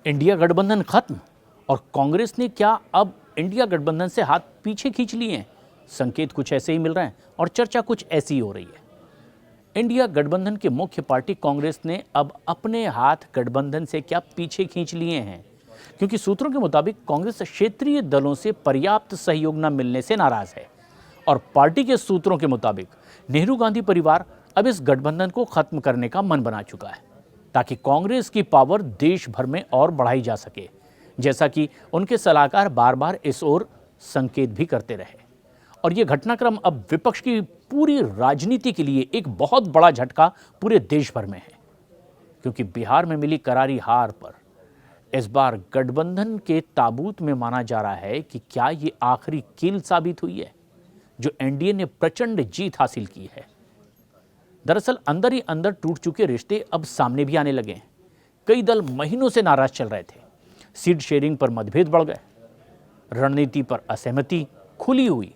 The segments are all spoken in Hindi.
इंडिया गठबंधन खत्म और कांग्रेस ने क्या अब इंडिया गठबंधन से हाथ पीछे खींच लिए हैं? संकेत कुछ ऐसे ही मिल रहे हैं और चर्चा कुछ ऐसी ही हो रही है। इंडिया गठबंधन की मुख्य पार्टी कांग्रेस ने अब अपने हाथ गठबंधन से क्या पीछे खींच लिए हैं? क्योंकि सूत्रों के मुताबिक कांग्रेस क्षेत्रीय दलों से पर्याप्त सहयोग न मिलने से नाराज है और पार्टी के सूत्रों के मुताबिक नेहरू गांधी परिवार अब इस गठबंधन को खत्म करने का मन बना चुका है ताकि कांग्रेस की पावर देश भर में और बढ़ाई जा सके, जैसा कि उनके सलाहकार बार बार इस ओर संकेत भी करते रहे। और ये घटनाक्रम अब विपक्ष की पूरी राजनीति के लिए एक बहुत बड़ा झटका पूरे देश भर में है, क्योंकि बिहार में मिली करारी हार पर इस बार गठबंधन के ताबूत में माना जा रहा है कि क्या ये आखिरी कील साबित हुई है जो एनडीए ने प्रचंड जीत हासिल की है। दरअसल अंदर ही अंदर टूट चुके रिश्ते अब सामने भी आने लगे हैं। कई दल महीनों से नाराज चल रहे थे, सीट शेयरिंग पर मतभेद बढ़ गए, रणनीति पर असहमति खुली हुई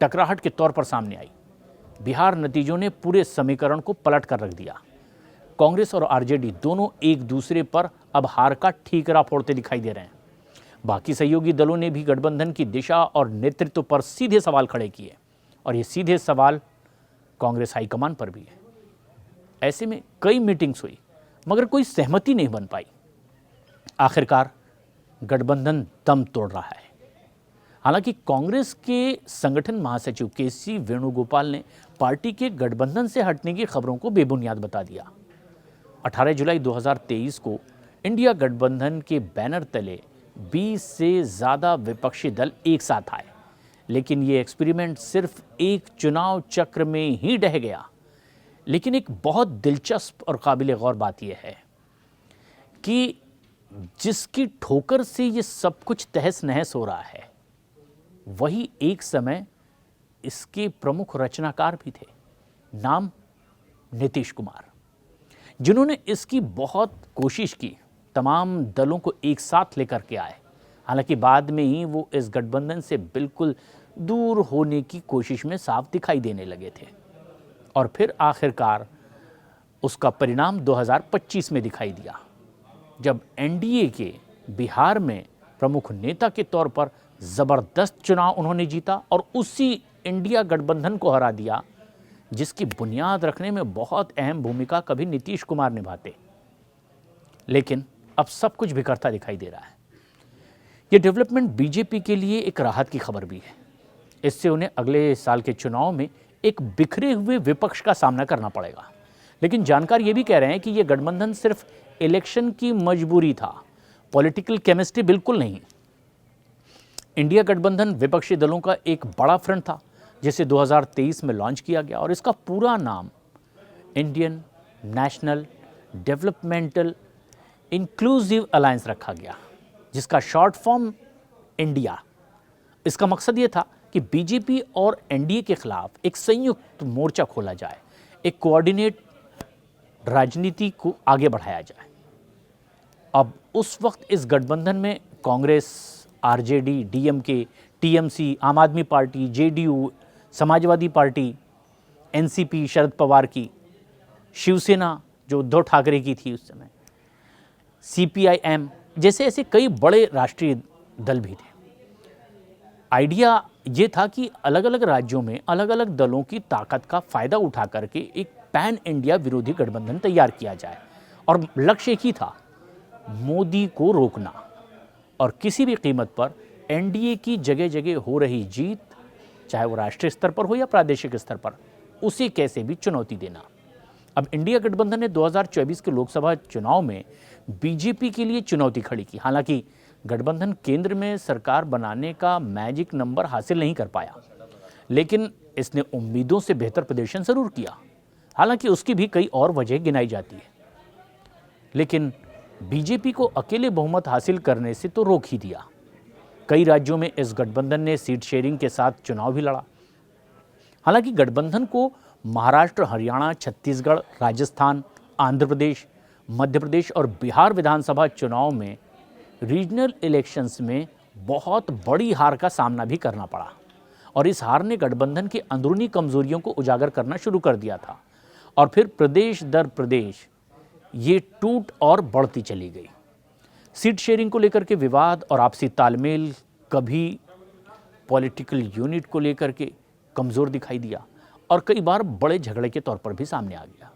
टकराहट के तौर पर सामने आई। बिहार नतीजों ने पूरे समीकरण को पलट कर रख दिया। कांग्रेस और आरजेडी दोनों एक दूसरे पर अब हार का ठीकरा फोड़ते दिखाई दे रहे हैं। बाकी सहयोगी दलों ने भी गठबंधन की दिशा और नेतृत्व पर सीधे सवाल खड़े किए और ये सीधे सवाल कांग्रेस हाईकमान पर भी है। ऐसे में कई मीटिंग्स हुई मगर कोई सहमति नहीं बन पाई। आखिरकार गठबंधन दम तोड़ रहा है। हालांकि कांग्रेस के संगठन महासचिव केसी वेणुगोपाल ने पार्टी के गठबंधन से हटने की खबरों को बेबुनियाद बता दिया। 18 जुलाई 2023 को इंडिया गठबंधन के बैनर तले 20 से ज़्यादा विपक्षी दल एक साथ आए, लेकिन ये एक्सपेरिमेंट सिर्फ एक चुनाव चक्र में ही ढह गया। लेकिन एक बहुत दिलचस्प और काबिल गौर बात यह है कि जिसकी ठोकर से ये सब कुछ तहस नहस हो रहा है, वही एक समय इसके प्रमुख रचनाकार भी थे। नाम नीतीश कुमार, जिन्होंने इसकी बहुत कोशिश की, तमाम दलों को एक साथ लेकर के आए। हालांकि बाद में ही वो इस गठबंधन से बिल्कुल दूर होने की कोशिश में साफ दिखाई देने लगे थे और फिर आखिरकार उसका परिणाम 2025 में दिखाई दिया, जब एनडीए के बिहार में प्रमुख नेता के तौर पर ज़बरदस्त चुनाव उन्होंने जीता और उसी इंडिया गठबंधन को हरा दिया जिसकी बुनियाद रखने में बहुत अहम भूमिका कभी नीतीश कुमार निभाते। लेकिन अब सब कुछ बिखरता दिखाई दे रहा है। ये डेवलपमेंट बीजेपी के लिए एक राहत की खबर भी है। इससे उन्हें अगले साल के चुनाव में एक बिखरे हुए विपक्ष का सामना करना पड़ेगा। लेकिन जानकार ये भी कह रहे हैं कि ये गठबंधन सिर्फ इलेक्शन की मजबूरी था, पॉलिटिकल केमिस्ट्री बिल्कुल नहीं। इंडिया गठबंधन विपक्षी दलों का एक बड़ा फ्रंट था जिसे 2023 में लॉन्च किया गया और इसका पूरा नाम Indian national developmental inclusive alliance रखा गया, जिसका शॉर्ट फॉर्म इंडिया। इसका मकसद ये था कि बीजेपी और एनडीए के खिलाफ एक संयुक्त मोर्चा खोला जाए, एक कोऑर्डिनेट राजनीति को आगे बढ़ाया जाए। अब उस वक्त इस गठबंधन में Congress, RJD, DMK, TMC, Aam Aadmi party, JDU, Samajwadi party, NCP Sharad Pawar की, शिवसेना जो उद्धव ठाकरे की थी उस समय, सीपीआईएम जैसे ऐसे कई बड़े राष्ट्रीय दल भी थे। आइडिया ये था कि अलग अलग राज्यों में अलग अलग दलों की ताकत का फायदा उठा करके एक पैन इंडिया विरोधी गठबंधन तैयार किया जाए और लक्ष्य एक ही था, मोदी को रोकना और किसी भी कीमत पर एनडीए की जगह जगह हो रही जीत, चाहे वो राष्ट्रीय स्तर पर हो या प्रादेशिक स्तर पर, उसे कैसे भी चुनौती देना। अब इंडिया गठबंधन ने 2024 के लोकसभा चुनाव में बीजेपी के लिए चुनौती खड़ी की। हालांकि गठबंधन केंद्र में सरकार बनाने का मैजिक नंबर हासिल नहीं कर पाया, लेकिन इसने उम्मीदों से बेहतर प्रदर्शन जरूर किया। हालांकि उसकी भी कई और वजह गिनाई जाती है, लेकिन बीजेपी को अकेले बहुमत हासिल करने से तो रोक ही दिया। कई राज्यों में इस गठबंधन ने सीट शेयरिंग के साथ चुनाव भी लड़ा। हालांकि गठबंधन को महाराष्ट्र, हरियाणा, छत्तीसगढ़, राजस्थान, आंध्र प्रदेश, मध्य प्रदेश और बिहार विधानसभा चुनाव में रीजनल इलेक्शंस में बहुत बड़ी हार का सामना भी करना पड़ा और इस हार ने गठबंधन की अंदरूनी कमजोरियों को उजागर करना शुरू कर दिया था और फिर प्रदेश दर प्रदेश ये टूट और बढ़ती चली गई। सीट शेयरिंग को लेकर के विवाद और आपसी तालमेल कभी पॉलिटिकल यूनिट को लेकर के कमज़ोर दिखाई दिया और कई बार बड़े झगड़े के तौर पर भी सामने आ गया।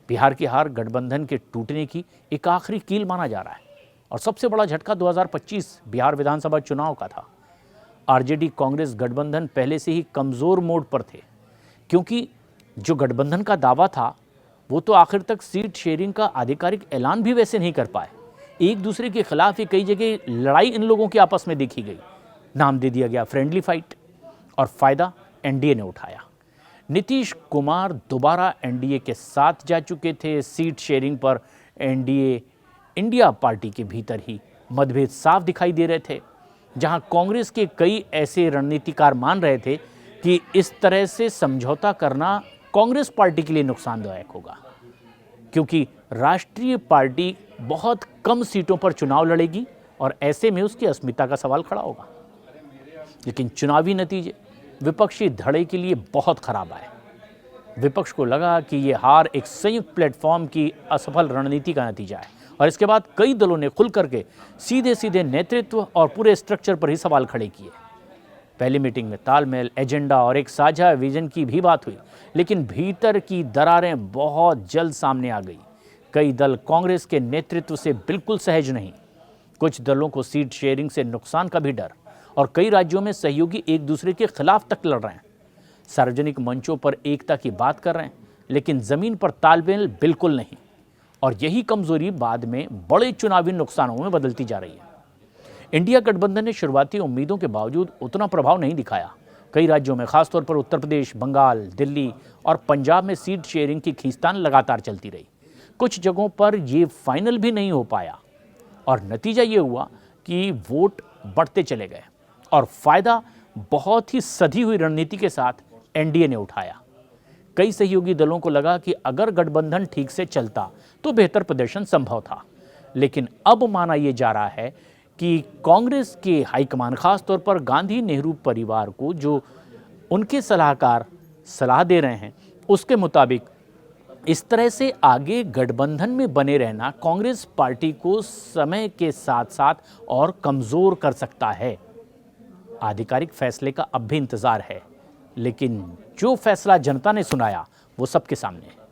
बिहार की हार गठबंधन के टूटने की एक आखिरी कील माना जा रहा है और सबसे बड़ा झटका 2025 बिहार विधानसभा चुनाव का था। आरजेडी कांग्रेस गठबंधन पहले से ही कमज़ोर मोड पर थे, क्योंकि जो गठबंधन का दावा था वो तो आखिर तक सीट शेयरिंग का आधिकारिक ऐलान भी वैसे नहीं कर पाए। एक दूसरे के खिलाफ ही कई जगह लड़ाई इन लोगों की आपस में देखी गई। नाम दे दिया गया फ्रेंडली फाइट और फायदा एनडीए ने उठाया। नीतीश कुमार दोबारा एनडीए के साथ जा चुके थे। सीट शेयरिंग पर एनडीए इंडिया पार्टी के भीतर ही मतभेद साफ दिखाई दे रहे थे, जहां कांग्रेस के कई ऐसे रणनीतिकार मान रहे थे कि इस तरह से समझौता करना कांग्रेस पार्टी के लिए नुकसानदायक होगा, क्योंकि राष्ट्रीय पार्टी बहुत कम सीटों पर चुनाव लड़ेगी और ऐसे में उसकी अस्मिता का सवाल खड़ा होगा। लेकिन चुनावी नतीजे विपक्षी धड़े के लिए बहुत खराब आए। विपक्ष को लगा कि ये हार एक संयुक्त प्लेटफॉर्म की असफल रणनीति का नतीजा है और इसके बाद कई दलों ने खुल करके सीधे सीधे नेतृत्व और पूरे स्ट्रक्चर पर ही सवाल खड़े किए। पहली मीटिंग में तालमेल, एजेंडा और एक साझा विजन की भी बात हुई, लेकिन भीतर की दरारें बहुत जल्द सामने आ गई। कई दल कांग्रेस के नेतृत्व से बिल्कुल सहज नहीं। कुछ दलों को सीट शेयरिंग से नुकसान का भी डर और कई राज्यों में सहयोगी एक दूसरे के खिलाफ तक लड़ रहे हैं। सार्वजनिक मंचों पर एकता की बात कर रहे हैं, लेकिन जमीन पर तालमेल बिल्कुल नहीं। और यही कमजोरी बाद में बड़े चुनावी नुकसानों में बदलती जा रही है। इंडिया गठबंधन ने शुरुआती उम्मीदों के बावजूद उतना प्रभाव नहीं दिखाया। कई राज्यों में, खासतौर पर उत्तर प्रदेश, बंगाल, दिल्ली और पंजाब में सीट शेयरिंग की खींचतान लगातार चलती रही। कुछ जगहों पर ये फाइनल भी नहीं हो पाया और नतीजा ये हुआ कि वोट बढ़ते चले गए और फायदा बहुत ही सधी हुई रणनीति के साथ एनडीए ने उठाया। कई सहयोगी दलों को लगा कि अगर गठबंधन ठीक से चलता तो बेहतर प्रदर्शन संभव था, लेकिन अब माना यह जा रहा है कि कांग्रेस के हाईकमान, खासतौर पर गांधी नेहरू परिवार को जो उनके सलाहकार सलाह दे रहे हैं, उसके मुताबिक इस तरह से आगे गठबंधन में बने रहना कांग्रेस पार्टी को समय के साथ साथ और कमजोर कर सकता है। आधिकारिक फैसले का अब भी इंतजार है, लेकिन जो फैसला जनता ने सुनाया वो सबके सामने है।